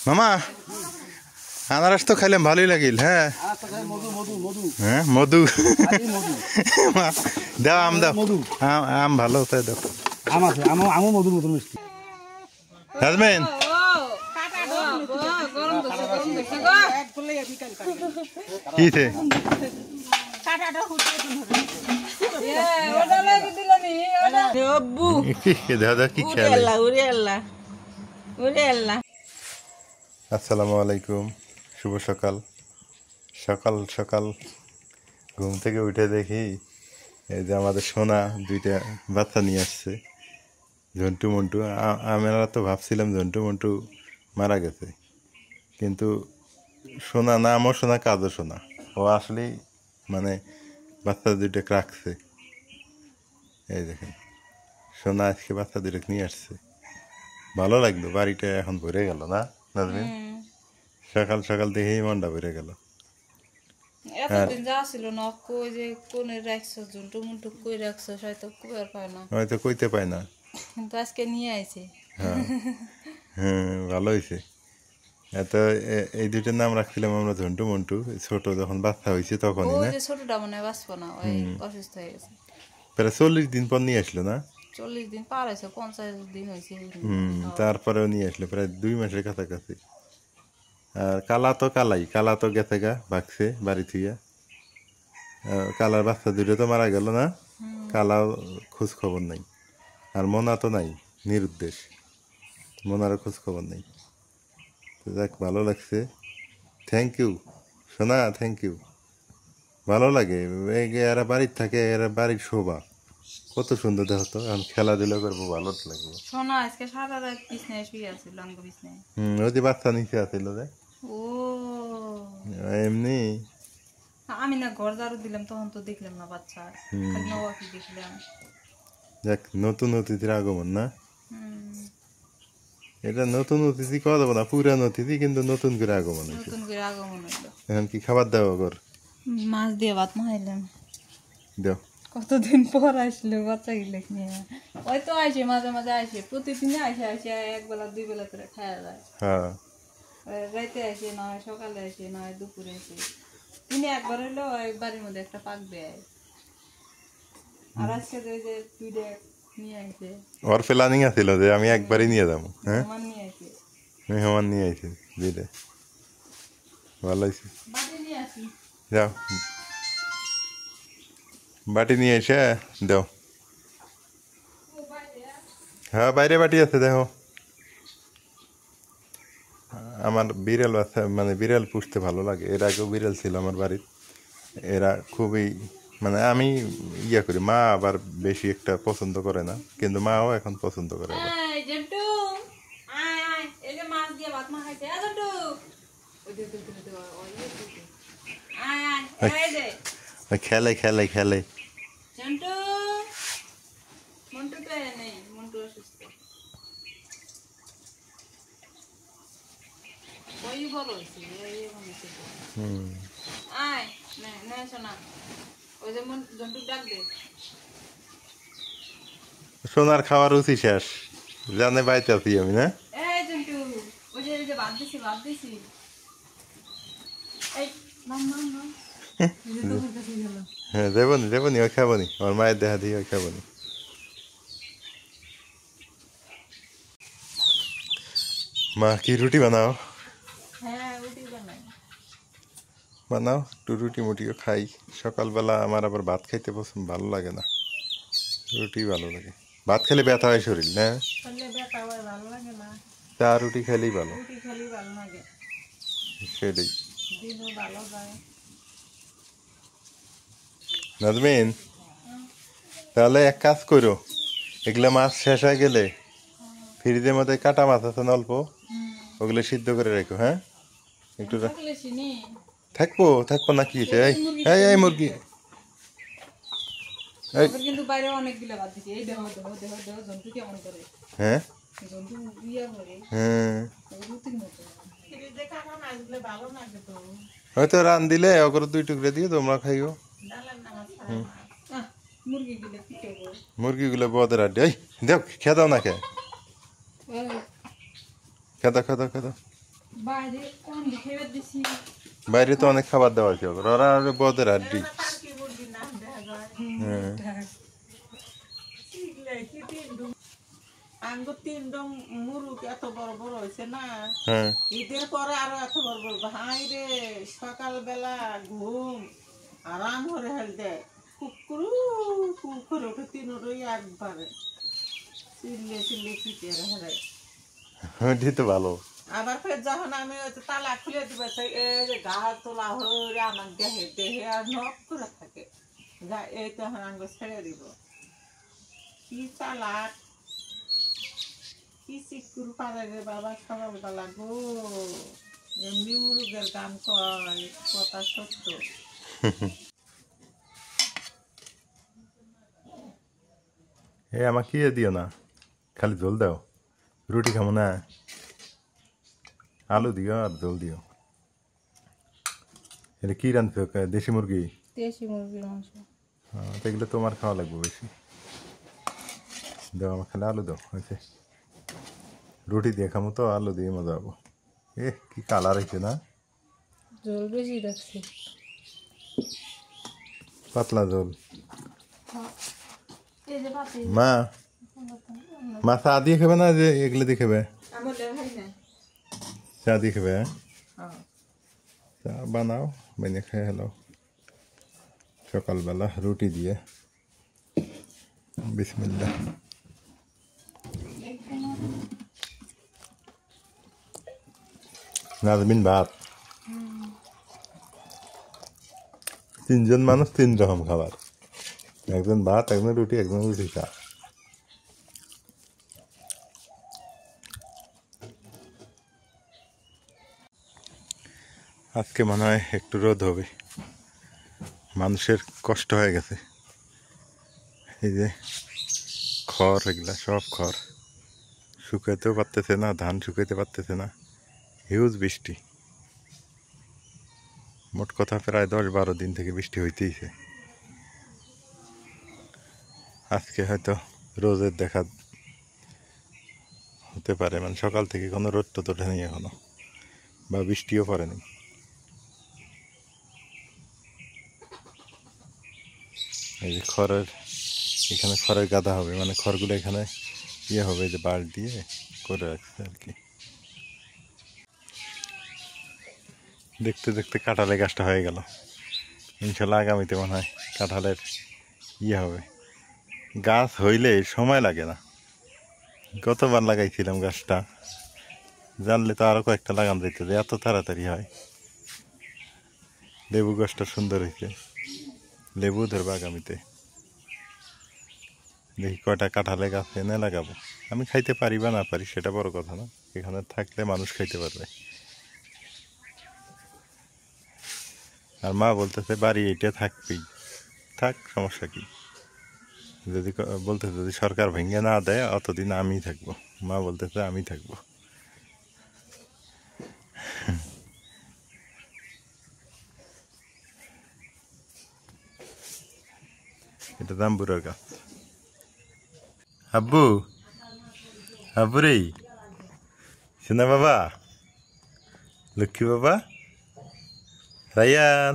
মামা আনারস তো খাইলাম ভালোই লাগিল। হ্যাঁ হ্যাঁ মধু দাও আম দাও আম ভালো তাই দাও আম আছে আমও মধুর মধুর মিষ্টি নাজমিন কিছে আসসালামু আলাইকুম, শুভ সকাল। সকাল সকাল ঘুম থেকে উঠে দেখি এই যে আমাদের সোনা দুইটা বাচ্চা নিয়ে আসছে, ঝন্টু মন্টু। আমরা তো ভাবছিলাম ঝন্টু মন্টু মারা গেছে, কিন্তু সোনা না, আমার সোনা কাজও সোনা, ও আসলেই মানে বাচ্চা দুইটাকে রাখছে। এই দেখেন সোনা আজকে বাচ্চা দুইটাকে নিয়ে আসছে, ভালো লাগলো। বাড়িটা এখন ভরে গেল না নাজমিন? সকাল সকাল দেখেই মনটা ভরে গেল। এতদিন যা ছিল না কই যে কোনে রাখছো ঝুন্টু মুন্টু কই রাখছো হয়তো কইবার পায় না, হয়তো কইতে পায় না, কিন্তু আজকে নিয়ে আইছে। হ্যাঁ হ্যাঁ ভালো হয়েছে। এত এই দুইটার নাম রাখছিলাম আমরা ঝন্টু মন্টু, ছোট যখন বাচ্চা হয়েছে তখনই। ওই না যে ছোটটা মনে বাঁচবো না, ওই অসুস্থ হয়ে গেছে। প্রায় 40 দিন পর নিয়ে আসলো না? 40 দিন পার হয়েছে, 50 দিন হয়েছে। তারপরেও নিয়ে আসলো প্রায় 2 মাসের কাছাকাছি। আর কালা তো কালা তো গেছে গা, ভাগছে বাড়ি থেকে। কালার বাচ্চা দুটো তো মারা গেল না, কালাও খোঁজ খবর নাই। আর মোনা তো নাই, নিরুদ্দেশ, মোনারও খোঁজ খবর নেই। তো যাক, ভালো লাগছে। থ্যাংক ইউ সোনা, থ্যাংক ইউ। ভালো লাগে এরা বাড়ির থাকে, এরা বাড়ির শোভা কত সুন্দর। দেখো তো এখন খেলাধুলা করবো, ভালো লাগবে। সোনা আজকে সারা রাত বিছনায় শুয়ে আছে, লঙ্গ বিছনায়। ওই যে বাচ্চা নিচে আছিল রে। ও এমনি আমি না ঘর ঝাড়ু দিলাম তখন তো দেখলাম না বাচ্চা, খালি নবাকি দেখলাম। দেখ নতুন অতিথির আগমন না, এটা নতুন অতিথি কওয়া যাবো না, পুরান অতিথি, কিন্তু নতুন করে আগমন হয়েছে। নতুন করে আগমন হইলো। এখন কি খাবার দেওয়া কর? মাছ দিয়ে ভাত মাখাইলাম। দেও। কতদিন পর আসলো বাচ্চা গিলে নিয়ে। ওই তো আসে মাঝে মাঝে আসে, প্রতিদিনে আসে এক বেলা 2 বেলা করে খাওয়া যায়। হ্যাঁ রাইতে আসে, না হয় সকালে আসে, না হয় দুপুরে আসে। দিনে একবার হইলো বাড়ির মধ্যে একটা পাক দেয়। আর আজকে যে দুইটা নিয়ে আসে, ওর প্ল্যানিং আছিল যে আমি একবারই নিয়ে যাবো। হ্যাঁ আমার নিয়ে আসে, মেহমান নিয়ে আইছে দিলে, ভালো হয়েছে। বাড়ি নিয়ে আসি। যাও বাটি নিয়ে এসে দাও। হ্যাঁ বাইরে বাটি আছে, দেখো। আমার বিড়াল বাচ্চা, মানে বিড়াল পুষতে ভালো লাগে। এর আগেও বিড়াল ছিল আমার বাড়ির। এরা খুবই, মানে আমি ইয়া করি, মা আবার বেশি একটা পছন্দ করে না, কিন্তু মাও এখন পছন্দ করে। এই জন্টু আয় আয়, এই যে মাছ দিয়ে ভাত মাখাইছে। আ জন্টু ওই দে আয় আয়, এই যে খেলে খেলে খেলে। জন্টু মন্টু তো নেই, মন্টু অসুস্থ। ওই বড় হয়েছে, এই হয়েছে। আয় না না শোনা, ওই যে জন্টু ডাক দে। সোনার খাওয়ার রুচি শেষ, জানে বাইতে আছি আমি না। এই জন্টু ওই যে ভাত দিছি। এই নাম হ্যাঁ দেবনি ওই খাবনি, আমার মায়ের দেখা দিয়ে ওই খাবনি। মা কি রুটি বানাও? হ্যাঁ রুটি বানাও একটু, রুটি মুটিও খাই। সকালবেলা আমার আবার ভাত খাইতে পছন্দ ভালো লাগে না, রুটি ভালো লাগে। ভাত খেলে ব্যথা হয় শরীর না, ভালো লাগে না। চা রুটি খেলেই ভালো, রুটি খেলে ভালো লাগে, সেটাই। দিনও ভালো যায়। নাজমিন তাহলে এক কাজ করো, এগুলো মাছ শেষ হয়ে গেলে ফ্রিজের মধ্যে কাটা মাছ আছে না অল্প, ওগুলো সিদ্ধ করে রেখো। হ্যাঁ একটু থাকবো না কি? এই মুরগি কিন্তু বাইরে অনেকগুলো ভাত দিছি। এই দেহ জন্তু কেমন করে, হ্যাঁ জন্তু ইয়া করে হ্যাঁ রুটির মতো। হয়তো রান দিলে ওগুলো 2 টুকরে দিয়ে তোমরা খাইও। মুরগিগুলো বদের আড্ডি। এই দেখ খেয়ে দাও না, খেদাও বাইরে কোন দিকে দিছি বাইরে তো অনেক খাবার দেওয়া আছে ওরা আর বদের আড্ডি। হ্যাঁ আঙ্গুর 3 মুরুগ এত বড় বড় হয়েছে না, হ্যাঁ ঈদের পরে আরো এত বড় বড়। হাই রে সকালবেলা ঘুম আরাম করে হেলতে কুকুরু কুকুর ওঠে 3 একবারে চিল্লে চিল্লে চিটে হারে। ওইটি তো ভালো। আবার ফের যখন আমি ওই যে তালা খুলে দিবে এই যে গা তোলা হরে আমার দেহে দেহে আর নখ করে থাকে, যা এই তখন আঙ্গুর ছেড়ে দিব। কি চালাক কি চিকুর পারে রে বাবা সকালবেলা গো, এমনি মুরুগের গান কয় কথা সত্য। এ আমাকে ইয়ে দিও না, খালি ঝোল দাও, রুটি খাবো না, আলু দিও আর ঝোল দিও। এটা কি রাঁধছো, দেশি মুরগি? দেশি মুরগির মাংস। হ্যাঁ তো এগুলো তোমার খাওয়া লাগবে বেশি। দাও আমার খালি আলু দাও, হয়েছে। রুটি দিয়ে খামো তো, আলু দিয়ে মজা হবো। এ কি কালার হয়েছে না, ঝোল বেশি রাখছি। পাতলা ঝোল। এই যে পাতি মা মা চা দিয়ে খাবে না যে এগুলো দিয়ে খাবে? আমার ভাই না চা দিয়ে খাবে? চা বানাও, বানিয়ে খেয়ে হলো সকালবেলা রুটি দিয়ে। বিসমিল্লাহ। নাজমিন ভাত, 3 জন মানুষ 3 রকম খাবার, একজন ভাত, একজন রুটি, একজন রুটি চা। আজকে মনে হয় একটু রোদ হবে, মানুষের কষ্ট হয়ে গেছে। এই যে খড়, এগুলা সব খড়, শুকাইতেও পারতেছে না, ধান শুকাইতে পারতেছে না, হিউজ বৃষ্টি। মোট কথা প্রায় 10-12 দিন থেকে বৃষ্টি হইতেইছে। আজকে হয়তো রোদের দেখা হতে পারে, মানে সকাল থেকে কোনো রোদ তো ওঠে নেই এখনো, বা বৃষ্টিও পড়েনি। এই যে খড়ের, এখানে খড়ের গাদা হবে, মানে খড়গুলো এখানে ইয়ে হবে, যে বাঁশ দিয়ে করে রাখছে আর কি। দেখতে দেখতে কাঁঠালের গাছটা হয়ে গেল, ইনশাল্লাহ আগামীতে মনে হয় কাঁঠালের ইয়ে হবে। গাছ হইলে সময় লাগে না, গতবার লাগাইছিলাম গাছটা, জানলে তো আরো কয়েকটা লাগান যেত, যে এত তাড়াতাড়ি হয়। লেবু গাছটা সুন্দর হয়েছে, লেবু ধরবে আগামীতে। দেখি কয়টা কাঁঠালের গাছ এনে লাগাবো। আমি খাইতে পারি বা না পারি সেটা বড় কথা না, এখানে থাকলে মানুষ খাইতে পারবে। আর মা বলতেছে বাড়ি এইটা থাকবেই, থাক, সমস্যা কি। যদি বলতেছে যদি সরকার ভেঙে না দেয় অতদিন আমি থাকবো, মা বলতেছে আমি থাকবো। এটা জাম্বুরার গাছ। আব্বু, আব্বু রে, শোনা বাবা, লক্ষ্মী বাবা, রায়ান,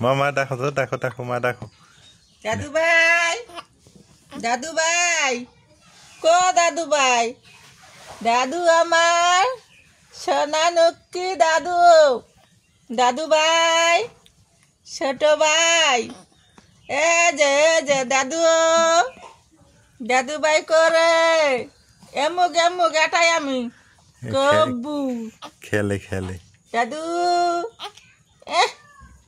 মা ডাকো তো, ডাকো ডাকো, মা ডাকো। দাদু ভাই, দাদু ভাই, কো দাদু ভাই, দাদু আমার সোনা নক্কি দাদু, দাদু ভাই, ছোট ভাই, এ যে দাদু, দাদু ভাই করে এমুক এমুক এটাই আমি কব্বু খেলে খেলে দাদু,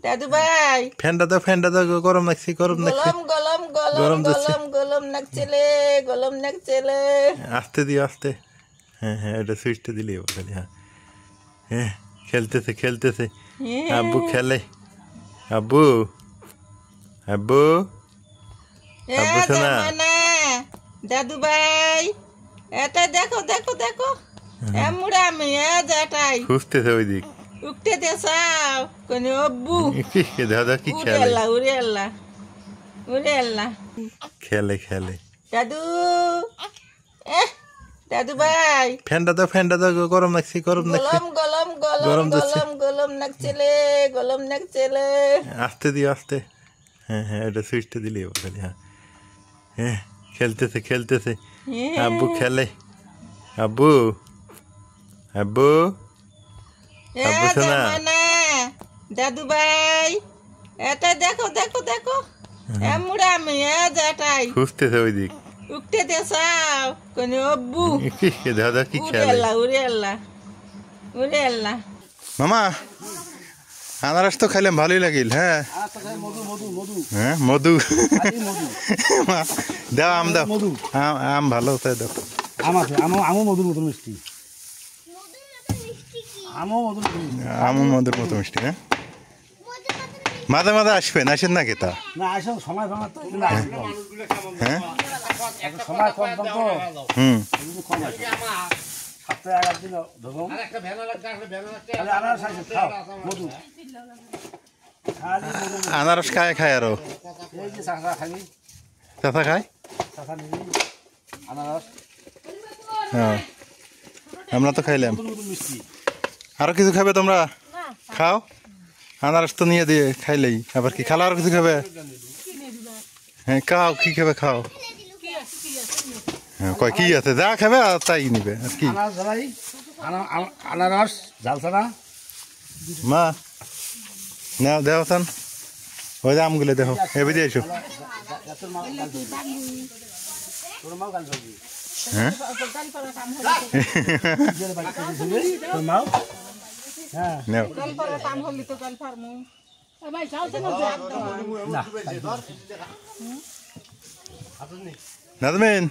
দাদু ভাই, ফ্যানটা দাও, গরম লাগছে, গরম লাগছে, গলম গলম গলম গরম যাচ্ছে। গলম গলম নাকছেলে, গলম নাকছেলে। আস্তে দিও আস্তে, হ্যাঁ হ্যাঁ, এটা সুইচটা দিলেই হবে খালি। হ্যাঁ হ্যাঁ, খেলতেছে খেলতেছে, আব্বু খেলে, আব্বু আব্বু আব্বু শোনা, দাদু ভাই, এটা দেখো দেখো দেখো, এমুড়ে আমি এটাই খুঁজতেছে ওই দিক। উঠতে দেশাও কোন অব্বু দাদা কি উড়ে খেলে, আল্লাহ উড়ে আল্লাহ উড়ে আল্লাহ। খেলে খেলে। দাদু, দাদু ভাই ফ্যানটা দাও গরম লাগছে গরম লাগছে গলম গলম গলম গরম দিচ্ছে। গলম গলম নাকছেলে গলম নাকছেলে আস্তে দিও আস্তে হ্যাঁ এটা সুইচটা দিলেই হবে খালি হ্যাঁ খেলতেছে আব্বু খেলে আব্বু আব্বু আব্বু শোনা দাদু ভাই এটা দেখো দেখো দেখো এমুড়া আমি যেটাই খুঁজতেছে ওই দিক উঠতে দেসাও কোন অব্বু দাদা কি উড়ে খেলে আল্লাহ উড়ে আল্লাহ উড়ে আল্লাহ মামা আনারস তো খাইলাম ভালোই লাগিল হ্যাঁ মধু মধু মধু হ্যাঁ মধু মধু দাও আম দাও মধু আম ভালো তাই দাও আম আছে আমও মধুর মতো মিষ্টি আমও মধুর মতো মিষ্টি আমও মধুর মতো মিষ্টি হ্যাঁ মাঝে মাঝে আসেন না কেতা না আসলে সময় কম তো কিন্তু আসবে কম। হ্যাঁ সময় কম কম তো কিন্তু কম আসে সপ্তাহে 11 দিন ধরুন তাহলে আনারস আছে খাও মধু খালি মধু আনারস খায় আরো এই যে চাষা খালি চাচা খায় চাষা নিবি আনারস হ্যাঁ আমরা তো খাইলাম মধুর মতো মিষ্টি আরো কিছু খাবে তোমরা খাও আনারস তো নিয়ে দিয়ে খাইলেই আবার কি খালা আরো কিছু খাবে হ্যাঁ খাও কি খাবে খাও হ্যাঁ কয় কি আছে যা খাবে আর তাই নিবে আর কি আনারস জ্বালাই আনারস ঝালসানা মা নাও দেও তান ওই যে আমগুলো দেখো এবার দিয়ে এসো তোর মাও গাল ধরবি হ্যাঁ তোর মাও হ্যাঁ নাও না নাজমিন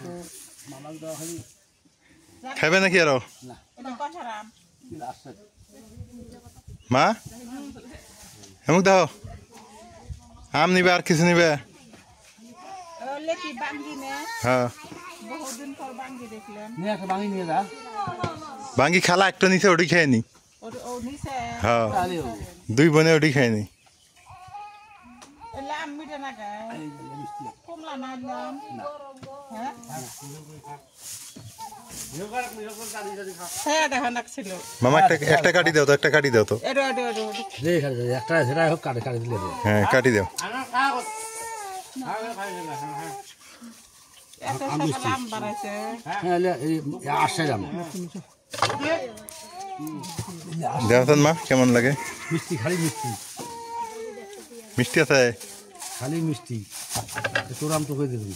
খাবে নাকি আরো মা এমুক দাও আম নিবে আর কিছু নিবে হ্যাঁ নিয়ে একটা বাঙি নিয়ে যা বাঙ্গি খালা একটা নিচে ওটি খেয়ে নি হ্যাঁ তাহলে দুই বোনে ওটি খেয়ে নি মামা একটা কাটি দাও তো একটা কাটি দাও তো একটা সেটা হোক কাটে কাটে দিলে হ্যাঁ কাটি দাও হ্যাঁ আসছিলাম দেওয়ান মা কেমন লাগে মিষ্টি খালি মিষ্টি মিষ্টি আছে খালি মিষ্টি তোর আম তো করে দিবি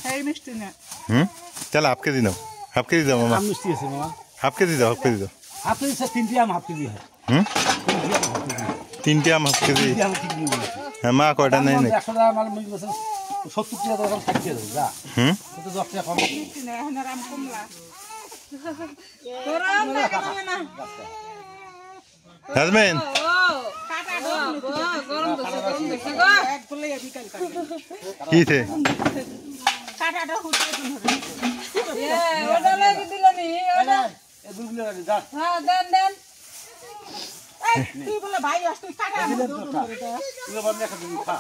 তাহলে হাফ কেজি নাও হাফ কেজি দাও মামা আম মিষ্টি আছে মামা হাফ কেজি দাও হাফ কেজি দাও হাফ কেজি স্যার 3টি আম হাফ কেজি হয় হুম 3টি আম 3টে আম হাফ কেজি হাফ কেজি 3টি আম ঠিক নিয়ে হ্যাঁ মা কয়টা নেই নাকি 100 টাকা মাল মিল গেছে 70 টাকা দাম 60 টাকা যা হুম তো 10 টাকা কম নাজমিন কিছে এ দুগুলো যা তুই বলে ভাই আসতে কাটা এগুলো বন্ধ রাখা দিবি খা